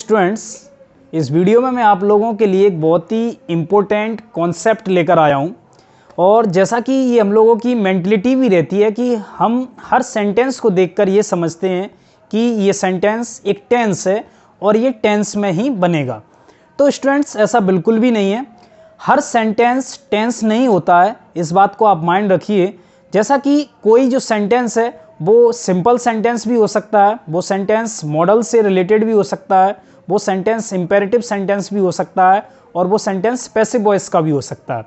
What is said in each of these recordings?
Students, इस video में मैं आप लोगों के लिए एक बहुत ही इम्पोर्टेंट कॉन्सेप्ट लेकर आया हूँ। और जैसा कि ये हम लोगों की मेंटलिटी भी रहती है कि हम हर सेंटेंस को देखकर ये समझते हैं कि ये सेंटेंस एक टेंस है और ये टेंस में ही बनेगा। तो स्टूडेंट्स, ऐसा बिल्कुल भी नहीं है। हर सेंटेंस टेंस नहीं होता है, इस बात को आप माइंड रखिए। जैसा कि कोई जो सेंटेंस है वो सिंपल सेंटेंस भी हो सकता है, वो सेंटेंस मॉडल से रिलेटेड भी हो सकता है, वो सेंटेंस इंपेरेटिव सेंटेंस भी हो सकता है और वो सेंटेंस पैसिव वॉइस का भी हो सकता है।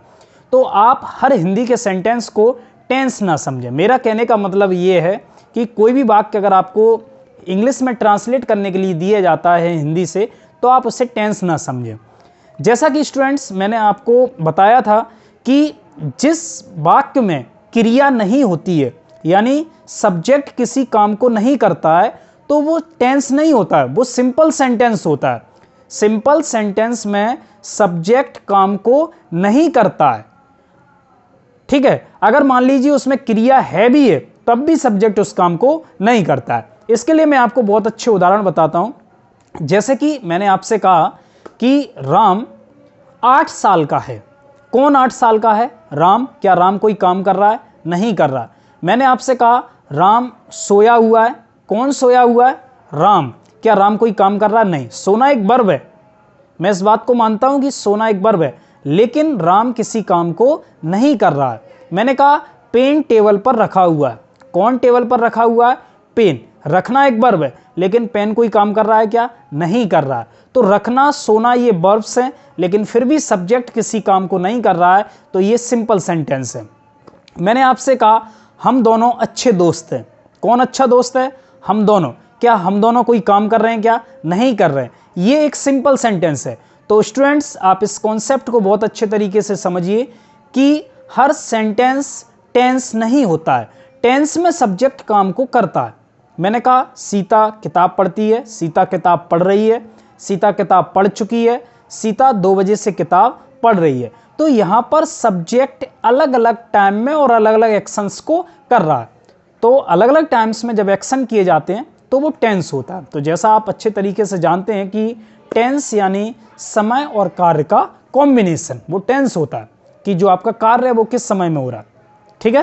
तो आप हर हिंदी के सेंटेंस को टेंस ना समझें। मेरा कहने का मतलब ये है कि कोई भी वाक्य अगर आपको इंग्लिश में ट्रांसलेट करने के लिए दिया जाता है हिंदी से, तो आप उसे टेंस ना समझें। जैसा कि स्टूडेंट्स, मैंने आपको बताया था कि जिस वाक्य में क्रिया नहीं होती है, यानी सब्जेक्ट किसी काम को नहीं करता है, तो वो टेंस नहीं होता है, वो सिंपल सेंटेंस होता है। सिंपल सेंटेंस में सब्जेक्ट काम को नहीं करता है, ठीक है। अगर मान लीजिए उसमें क्रिया है भी है, तब भी सब्जेक्ट उस काम को नहीं करता है। इसके लिए मैं आपको बहुत अच्छे उदाहरण बताता हूं। जैसे कि मैंने आपसे कहा कि राम 8 साल का है। कौन 8 साल का है? राम। क्या राम कोई काम कर रहा है? नहीं कर रहा। मैंने आपसे कहा राम सोया हुआ है। कौन सोया हुआ है? राम। क्या राम कोई काम कर रहा है? नहीं। सोना एक वर्ब है, मैं इस बात को मानता हूं कि सोना एक वर्ब है, लेकिन राम किसी काम को नहीं कर रहा है। मैंने कहा पेन टेबल पर रखा हुआ है। कौन टेबल पर रखा हुआ है? पेन। रखना एक वर्ब है, लेकिन पेन कोई काम कर रहा है क्या? नहीं कर रहा है। तो रखना, सोना ये वर्ब्स हैं, लेकिन फिर भी सब्जेक्ट किसी काम को नहीं कर रहा है, तो ये सिंपल सेंटेंस है। मैंने आपसे कहा हम दोनों अच्छे दोस्त हैं। कौन अच्छा दोस्त है? हम दोनों। क्या हम दोनों कोई काम कर रहे हैं? क्या नहीं कर रहे हैं। ये एक सिंपल सेंटेंस है। तो स्टूडेंट्स, आप इस कॉन्सेप्ट को बहुत अच्छे तरीके से समझिए कि हर सेंटेंस टेंस नहीं होता है। टेंस में सब्जेक्ट काम को करता है। मैंने कहा सीता किताब पढ़ती है। सीता किताब पढ़ रही है। सीता किताब पढ़ चुकी है। सीता 2 बजे से किताब पढ़ रही है। तो यहाँ पर सब्जेक्ट अलग अलग टाइम में और अलग अलग एक्शंस को कर रहा है। तो अलग अलग टाइम्स में जब एक्शन किए जाते हैं तो वो टेंस होता है। तो जैसा आप अच्छे तरीके से जानते हैं कि टेंस यानी समय और कार्य का कॉम्बिनेशन, वो टेंस होता है कि जो आपका कार्य है वो किस समय में हो रहा है।